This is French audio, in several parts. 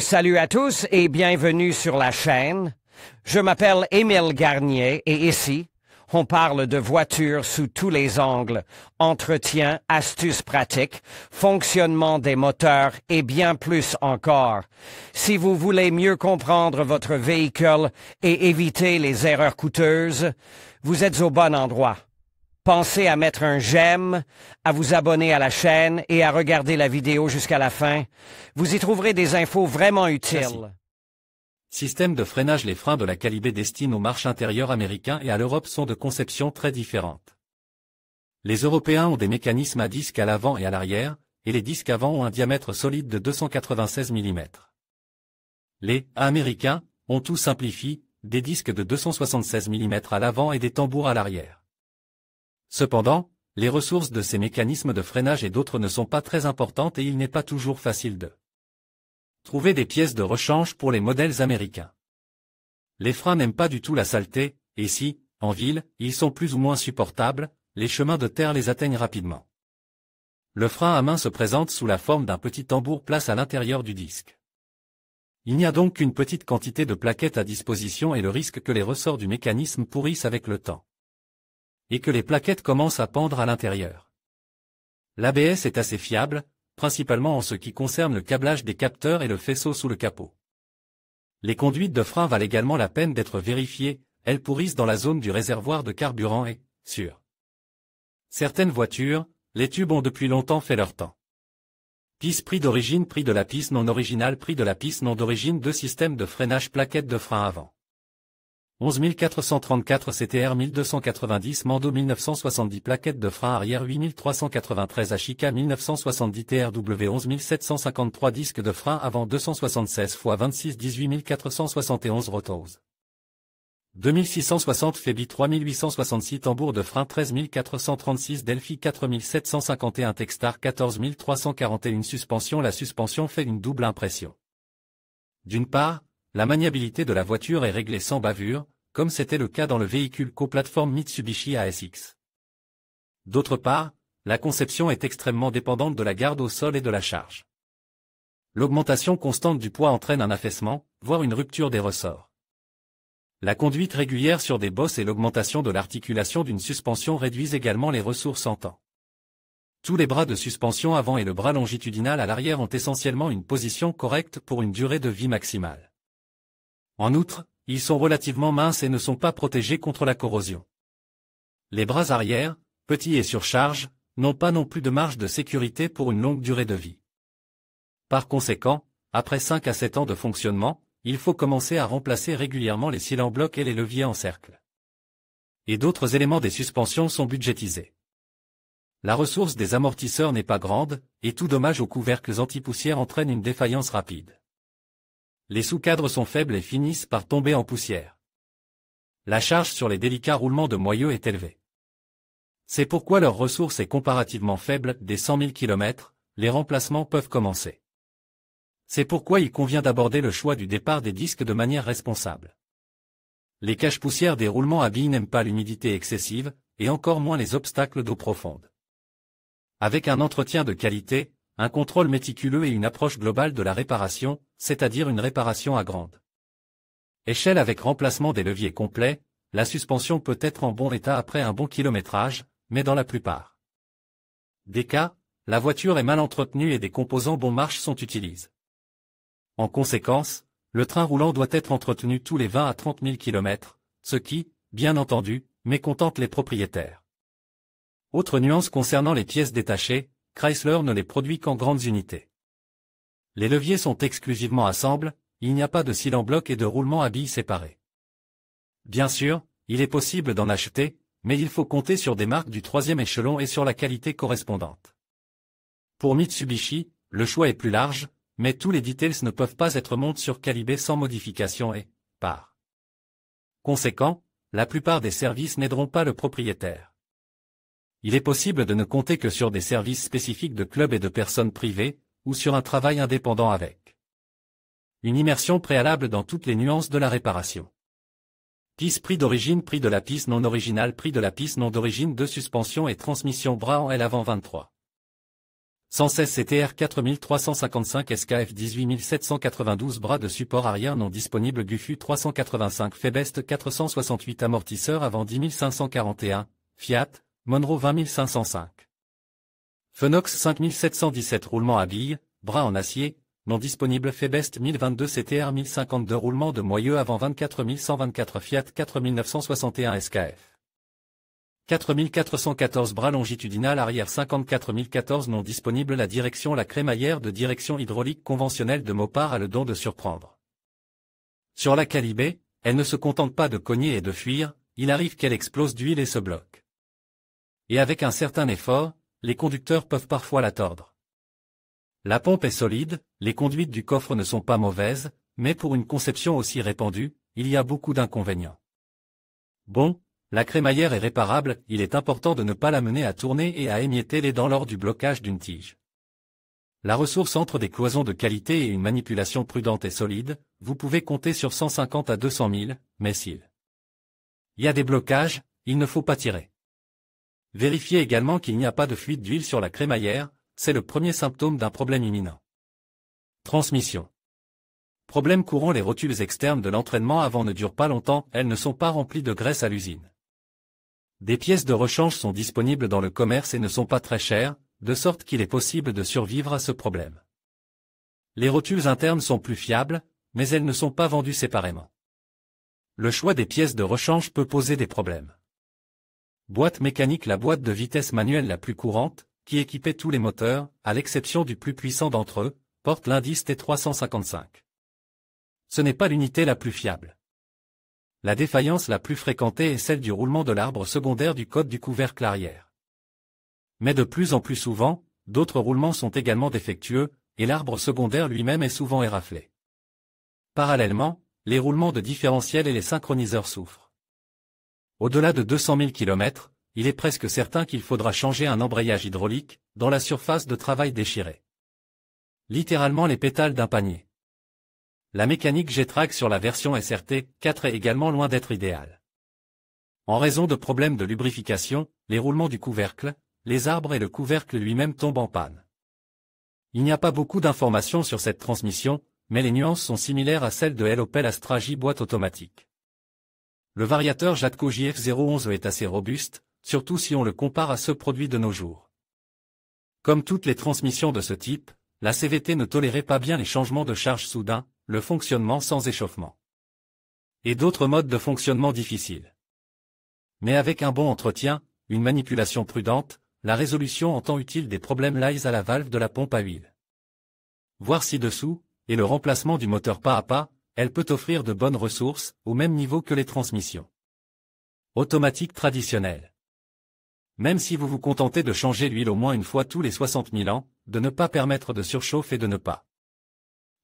Salut à tous et bienvenue sur la chaîne. Je m'appelle Émile Garnier et ici, on parle de voitures sous tous les angles, entretien, astuces pratiques, fonctionnement des moteurs et bien plus encore. Si vous voulez mieux comprendre votre véhicule et éviter les erreurs coûteuses, vous êtes au bon endroit. Pensez à mettre un j'aime, à vous abonner à la chaîne et à regarder la vidéo jusqu'à la fin. Vous y trouverez des infos vraiment utiles. Système de freinage. Les freins de la Calibé destinés aux marches intérieures américains et à l'Europe sont de conception très différentes. Les Européens ont des mécanismes à disques à l'avant et à l'arrière, et les disques avant ont un diamètre solide de 296 mm. Les Américains ont tout simplifié, des disques de 276 mm à l'avant et des tambours à l'arrière. Cependant, les ressources de ces mécanismes de freinage et d'autres ne sont pas très importantes et il n'est pas toujours facile de trouver des pièces de rechange pour les modèles américains. Les freins n'aiment pas du tout la saleté, et si, en ville, ils sont plus ou moins supportables, les chemins de terre les atteignent rapidement. Le frein à main se présente sous la forme d'un petit tambour placé à l'intérieur du disque. Il n'y a donc qu'une petite quantité de plaquettes à disposition et le risque que les ressorts du mécanisme pourrissent avec le temps. Et que les plaquettes commencent à pendre à l'intérieur. L'ABS est assez fiable, principalement en ce qui concerne le câblage des capteurs et le faisceau sous le capot. Les conduites de frein valent également la peine d'être vérifiées, elles pourrissent dans la zone du réservoir de carburant et, sur certaines voitures, les tubes ont depuis longtemps fait leur temps. Piste prix d'origine, prix de la piste non originale, prix de la piste non d'origine, 2 systèmes de freinage, plaquettes de frein avant. 11 434 CTR 1290 Mando 1970 plaquettes de frein arrière 8393 Ashika 1970 TRW 11 753 disques de frein avant 276 x 26 18 471 Rotose 2660 Febi 3866 tambour de frein 13 436 Delphi 4751 Textar 14 341 suspension. La suspension fait une double impression. D'une part, la maniabilité de la voiture est réglée sans bavure, comme c'était le cas dans le véhicule coplateforme Mitsubishi ASX. D'autre part, la conception est extrêmement dépendante de la garde au sol et de la charge. L'augmentation constante du poids entraîne un affaissement, voire une rupture des ressorts. La conduite régulière sur des bosses et l'augmentation de l'articulation d'une suspension réduisent également les ressources en temps. Tous les bras de suspension avant et le bras longitudinal à l'arrière ont essentiellement une position correcte pour une durée de vie maximale. En outre, ils sont relativement minces et ne sont pas protégés contre la corrosion. Les bras arrière, petits et surcharge, n'ont pas non plus de marge de sécurité pour une longue durée de vie. Par conséquent, après 5 à 7 ans de fonctionnement, il faut commencer à remplacer régulièrement les cylindres blocs et les leviers en cercle. Et d'autres éléments des suspensions sont budgétisés. La ressource des amortisseurs n'est pas grande, et tout dommage aux couvercles anti-poussière entraîne une défaillance rapide. Les sous-cadres sont faibles et finissent par tomber en poussière. La charge sur les délicats roulements de moyeu est élevée. C'est pourquoi leur ressource est comparativement faible, dès 100 000 km, les remplacements peuvent commencer. C'est pourquoi il convient d'aborder le choix du départ des disques de manière responsable. Les caches-poussières des roulements à billes n'aiment pas l'humidité excessive, et encore moins les obstacles d'eau profonde. Avec un entretien de qualité, un contrôle méticuleux et une approche globale de la réparation, c'est-à-dire une réparation à grande échelle avec remplacement des leviers complets, la suspension peut être en bon état après un bon kilométrage, mais dans la plupart des cas, la voiture est mal entretenue et des composants bon marche sont utilisés. En conséquence, le train roulant doit être entretenu tous les 20 à 30 000 km, ce qui, bien entendu, mécontente les propriétaires. Autre nuance concernant les pièces détachées, Chrysler ne les produit qu'en grandes unités. Les leviers sont exclusivement assemblés, il n'y a pas de cylindre bloc et de roulement à billes séparés. Bien sûr, il est possible d'en acheter, mais il faut compter sur des marques du 3e échelon et sur la qualité correspondante. Pour Mitsubishi, le choix est plus large, mais tous les details ne peuvent pas être montés sur Calibé sans modification et, par conséquent, la plupart des services n'aideront pas le propriétaire. Il est possible de ne compter que sur des services spécifiques de clubs et de personnes privées, ou sur un travail indépendant avec une immersion préalable dans toutes les nuances de la réparation. Piste prix d'origine, prix de la piste non originale, prix de la piste non d'origine de suspension et transmission bras en L avant 23. 116 CTR 4355 SKF 18792 bras de support arrière non disponible Gufu 385 Febest 468 amortisseur avant 10541, Fiat, Monroe 20505. Phonox 5717 roulement à billes, bras en acier, non disponible Febest 1022 CTR 1052 roulement de moyeu avant 24124 Fiat 4961 SKF. 4414 bras longitudinal arrière 54014 non disponible la crémaillère de direction hydraulique conventionnelle de Mopar a le don de surprendre. Sur la Calibé, elle ne se contente pas de cogner et de fuir, il arrive qu'elle explose d'huile et se bloque. Et avec un certain effort, les conducteurs peuvent parfois la tordre. La pompe est solide, les conduites du coffre ne sont pas mauvaises, mais pour une conception aussi répandue, il y a beaucoup d'inconvénients. Bon, la crémaillère est réparable, il est important de ne pas la mener à tourner et à émietter les dents lors du blocage d'une tige. La ressource entre des cloisons de qualité et une manipulation prudente et solide, vous pouvez compter sur 150 à 200 000, mais s'il y a des blocages, il ne faut pas tirer. Vérifiez également qu'il n'y a pas de fuite d'huile sur la crémaillère, c'est le premier symptôme d'un problème imminent. Transmission. Problème courant, les rotules externes de l'entraînement avant ne durent pas longtemps, elles ne sont pas remplies de graisse à l'usine. Des pièces de rechange sont disponibles dans le commerce et ne sont pas très chères, de sorte qu'il est possible de survivre à ce problème. Les rotules internes sont plus fiables, mais elles ne sont pas vendues séparément. Le choix des pièces de rechange peut poser des problèmes. Boîte mécanique. La boîte de vitesse manuelle la plus courante, qui équipait tous les moteurs, à l'exception du plus puissant d'entre eux, porte l'indice T355. Ce n'est pas l'unité la plus fiable. La défaillance la plus fréquentée est celle du roulement de l'arbre secondaire du code du couvercle arrière. Mais de plus en plus souvent, d'autres roulements sont également défectueux, et l'arbre secondaire lui-même est souvent éraflé. Parallèlement, les roulements de différentiel et les synchroniseurs souffrent. Au-delà de 200 000 km, il est presque certain qu'il faudra changer un embrayage hydraulique, dans la surface de travail déchirée. Littéralement les pétales d'un panier. La mécanique G-Track sur la version SRT 4 est également loin d'être idéale. En raison de problèmes de lubrification, les roulements du couvercle, les arbres et le couvercle lui-même tombent en panne. Il n'y a pas beaucoup d'informations sur cette transmission, mais les nuances sont similaires à celles de l'Opel Astra J boîte automatique. Le variateur Jatco JF011 est assez robuste, surtout si on le compare à ceux produits de nos jours. Comme toutes les transmissions de ce type, la CVT ne tolérait pas bien les changements de charge soudains, le fonctionnement sans échauffement. Et d'autres modes de fonctionnement difficiles. Mais avec un bon entretien, une manipulation prudente, la résolution en temps utile des problèmes liés à la valve de la pompe à huile. Voir ci-dessous, et le remplacement du moteur pas à pas, elle peut offrir de bonnes ressources, au même niveau que les transmissions automatiques traditionnelles. Même si vous vous contentez de changer l'huile au moins une fois tous les 60 000 ans, de ne pas permettre de surchauffe et de ne pas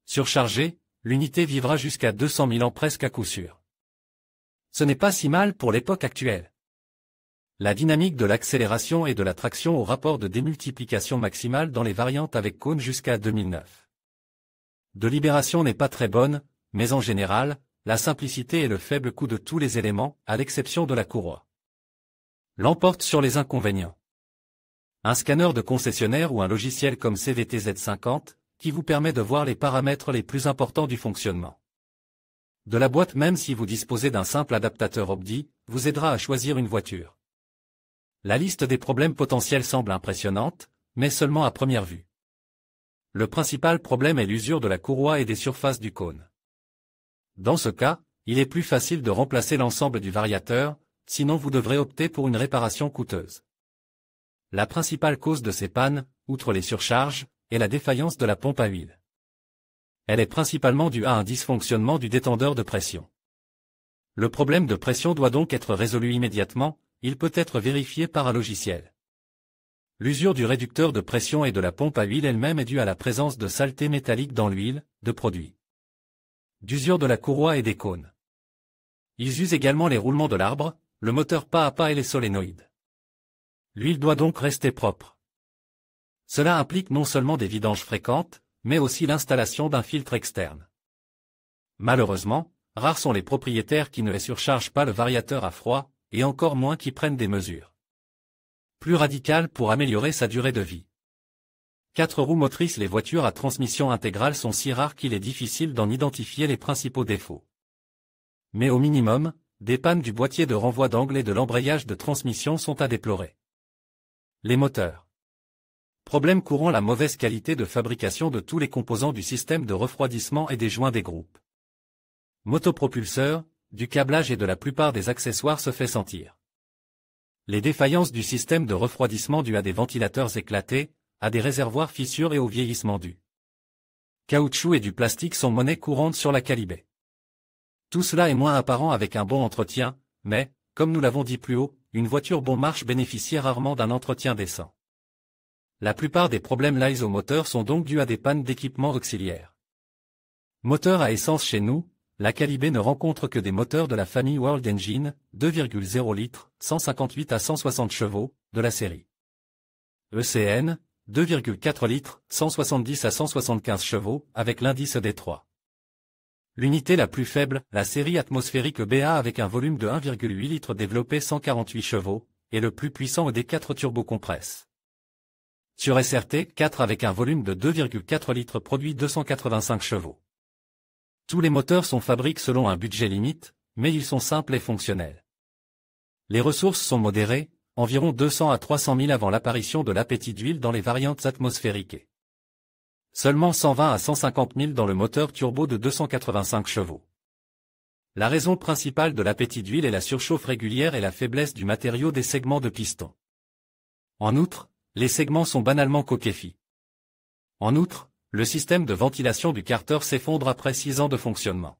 surcharger, l'unité vivra jusqu'à 200 000 ans presque à coup sûr. Ce n'est pas si mal pour l'époque actuelle. La dynamique de l'accélération et de la traction au rapport de démultiplication maximale dans les variantes avec cône jusqu'à 2009. De libération n'est pas très bonne, mais en général, la simplicité et le faible coût de tous les éléments, à l'exception de la courroie, l'emporte sur les inconvénients. Un scanner de concessionnaire ou un logiciel comme CVT Z50, qui vous permet de voir les paramètres les plus importants du fonctionnement de la boîte. Même si vous disposez d'un simple adaptateur OBD, vous aidera à choisir une voiture. La liste des problèmes potentiels semble impressionnante, mais seulement à première vue. Le principal problème est l'usure de la courroie et des surfaces du cône. Dans ce cas, il est plus facile de remplacer l'ensemble du variateur, sinon vous devrez opter pour une réparation coûteuse. La principale cause de ces pannes, outre les surcharges, est la défaillance de la pompe à huile. Elle est principalement due à un dysfonctionnement du détendeur de pression. Le problème de pression doit donc être résolu immédiatement, il peut être vérifié par un logiciel. L'usure du réducteur de pression et de la pompe à huile elle-même est due à la présence de saleté métallique dans l'huile, de produits d'usure de la courroie et des cônes. Ils usent également les roulements de l'arbre, le moteur pas à pas et les solénoïdes. L'huile doit donc rester propre. Cela implique non seulement des vidanges fréquentes, mais aussi l'installation d'un filtre externe. Malheureusement, rares sont les propriétaires qui ne surchargent pas le variateur à froid, et encore moins qui prennent des mesures plus radicales pour améliorer sa durée de vie. 4 roues motrices. Les voitures à transmission intégrale sont si rares qu'il est difficile d'en identifier les principaux défauts. Mais au minimum, des pannes du boîtier de renvoi d'angle et de l'embrayage de transmission sont à déplorer. Les moteurs. Problème courant: la mauvaise qualité de fabrication de tous les composants du système de refroidissement et des joints des groupes motopropulseurs, du câblage et de la plupart des accessoires se fait sentir. Les défaillances du système de refroidissement dues à des ventilateurs éclatés, à des réservoirs fissures et au vieillissement du caoutchouc et du plastique sont monnaie courante sur la Calibé. Tout cela est moins apparent avec un bon entretien, mais, comme nous l'avons dit plus haut, une voiture bon marche bénéficie rarement d'un entretien décent. La plupart des problèmes liés au moteur sont donc dus à des pannes d'équipements auxiliaires. Moteur à essence: chez nous, la Calibé ne rencontre que des moteurs de la famille World Engine, 2,0 litres, 158 à 160 chevaux, de la série ECN, 2,4 litres, 170 à 175 chevaux, avec l'indice D3. L'unité la plus faible, la série atmosphérique BA avec un volume de 1,8 litres développé 148 chevaux, et le plus puissant ED4 turbocompresse. Sur SRT, 4 avec un volume de 2,4 litres produit 285 chevaux. Tous les moteurs sont fabriqués selon un budget limite, mais ils sont simples et fonctionnels. Les ressources sont modérées, environ 200 à 300 000 avant l'apparition de l'appétit d'huile dans les variantes atmosphériques. Seulement 120 à 150 000 dans le moteur turbo de 285 chevaux. La raison principale de l'appétit d'huile est la surchauffe régulière et la faiblesse du matériau des segments de piston. En outre, les segments sont banalement coquéfiés. En outre, le système de ventilation du carter s'effondre après 6 ans de fonctionnement.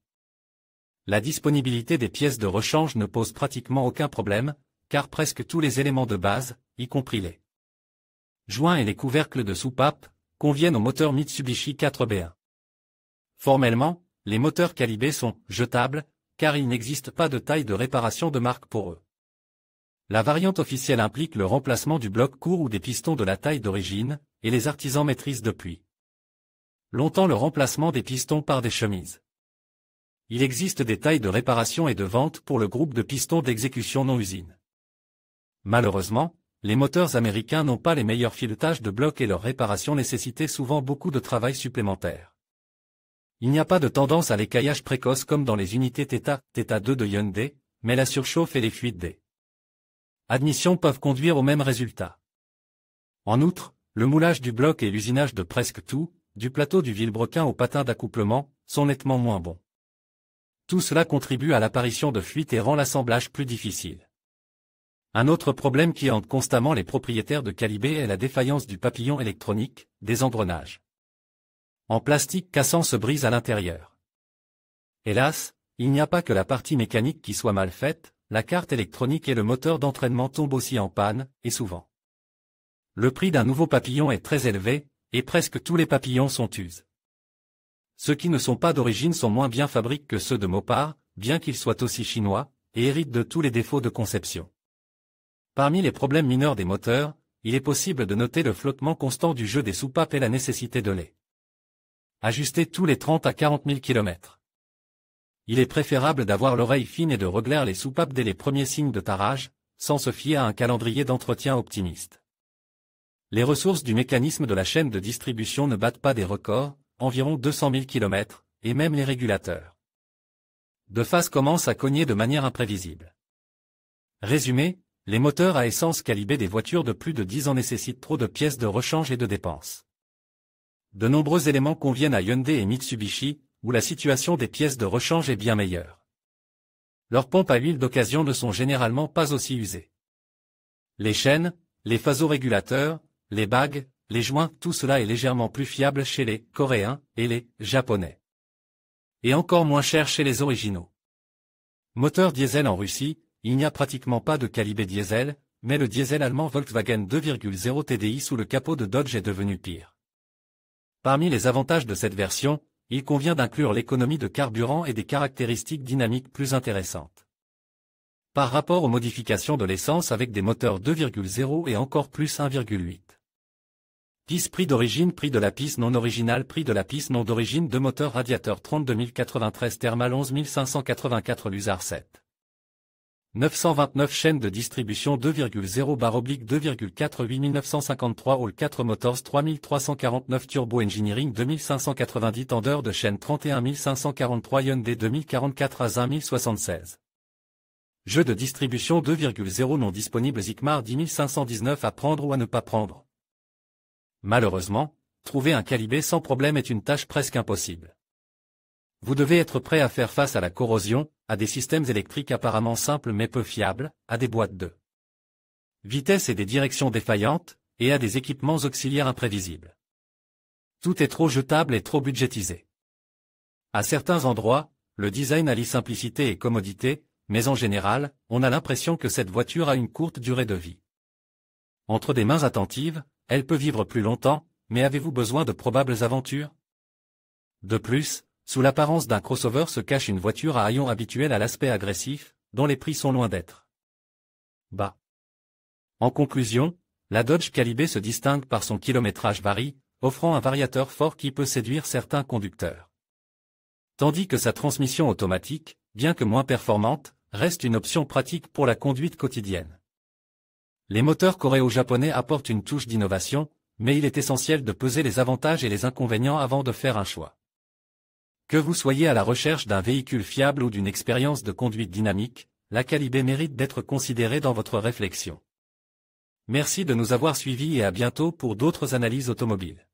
La disponibilité des pièces de rechange ne pose pratiquement aucun problème, car presque tous les éléments de base, y compris les joints et les couvercles de soupape, conviennent au moteur Mitsubishi 4B1. Formellement, les moteurs Calibé sont jetables, car il n'existe pas de taille de réparation de marque pour eux. La variante officielle implique le remplacement du bloc court ou des pistons de la taille d'origine, et les artisans maîtrisent depuis longtemps le remplacement des pistons par des chemises. Il existe des tailles de réparation et de vente pour le groupe de pistons d'exécution non usine. Malheureusement, les moteurs américains n'ont pas les meilleurs filetages de blocs et leur réparation nécessitait souvent beaucoup de travail supplémentaire. Il n'y a pas de tendance à l'écaillage précoce comme dans les unités Theta 2 de Hyundai, mais la surchauffe et les fuites des admissions peuvent conduire au même résultat. En outre, le moulage du bloc et l'usinage de presque tout, du plateau du vilebrequin au patin d'accouplement, sont nettement moins bons. Tout cela contribue à l'apparition de fuites et rend l'assemblage plus difficile. Un autre problème qui hante constamment les propriétaires de Calibé est la défaillance du papillon électronique, des engrenages en plastique cassant se brisent à l'intérieur. Hélas, il n'y a pas que la partie mécanique qui soit mal faite, la carte électronique et le moteur d'entraînement tombent aussi en panne, et souvent. Le prix d'un nouveau papillon est très élevé, et presque tous les papillons sont usés. Ceux qui ne sont pas d'origine sont moins bien fabriqués que ceux de Mopar, bien qu'ils soient aussi chinois, et héritent de tous les défauts de conception. Parmi les problèmes mineurs des moteurs, il est possible de noter le flottement constant du jeu des soupapes et la nécessité de les ajuster tous les 30 à 40 000 km. Il est préférable d'avoir l'oreille fine et de régler les soupapes dès les premiers signes de tarage, sans se fier à un calendrier d'entretien optimiste. Les ressources du mécanisme de la chaîne de distribution ne battent pas des records, environ 200 000 km, et même les régulateurs de phase commencent à cogner de manière imprévisible. Résumé, les moteurs à essence Calibé des voitures de plus de 10 ans nécessitent trop de pièces de rechange et de dépenses. De nombreux éléments conviennent à Hyundai et Mitsubishi, où la situation des pièces de rechange est bien meilleure. Leurs pompes à huile d'occasion ne sont généralement pas aussi usées. Les chaînes, les phasorégulateurs, les bagues, les joints, tout cela est légèrement plus fiable chez les Coréens et les Japonais. Et encore moins cher chez les originaux. Moteur diesel en Russie, il n'y a pratiquement pas de Calibé diesel, mais le diesel allemand Volkswagen 2.0 TDI sous le capot de Dodge est devenu pire. Parmi les avantages de cette version, il convient d'inclure l'économie de carburant et des caractéristiques dynamiques plus intéressantes. Par rapport aux modifications de l'essence avec des moteurs 2.0 et encore plus 1.8. Piste prix d'origine, prix de la piste non originale, prix de la piste non d'origine, de moteur radiateur 32 093 thermal 11 584 Lusar 7. 929 chaînes de distribution 2,0/2,4 8953 All 4 Motors 3349 Turbo Engineering 2590 Tendeur de chaîne 31543 Hyundai 2044 Azin 1076. Jeu de distribution 2,0 non disponible Zikmar 10519 à prendre ou à ne pas prendre. Malheureusement, trouver un Calibé sans problème est une tâche presque impossible. Vous devez être prêt à faire face à la corrosion, à des systèmes électriques apparemment simples mais peu fiables, à des boîtes de vitesse et des directions défaillantes, et à des équipements auxiliaires imprévisibles. Tout est trop jetable et trop budgétisé. À certains endroits, le design allie simplicité et commodité, mais en général, on a l'impression que cette voiture a une courte durée de vie. Entre des mains attentives, elle peut vivre plus longtemps, mais avez-vous besoin de probables aventures? De plus, sous l'apparence d'un crossover se cache une voiture à haillons habituelle à l'aspect agressif, dont les prix sont loin d'être bas. En conclusion, la Dodge Calibé se distingue par son kilométrage vari, offrant un variateur fort qui peut séduire certains conducteurs. Tandis que sa transmission automatique, bien que moins performante, reste une option pratique pour la conduite quotidienne. Les moteurs coréo-japonais apportent une touche d'innovation, mais il est essentiel de peser les avantages et les inconvénients avant de faire un choix. Que vous soyez à la recherche d'un véhicule fiable ou d'une expérience de conduite dynamique, la Calibé mérite d'être considérée dans votre réflexion. Merci de nous avoir suivis et à bientôt pour d'autres analyses automobiles.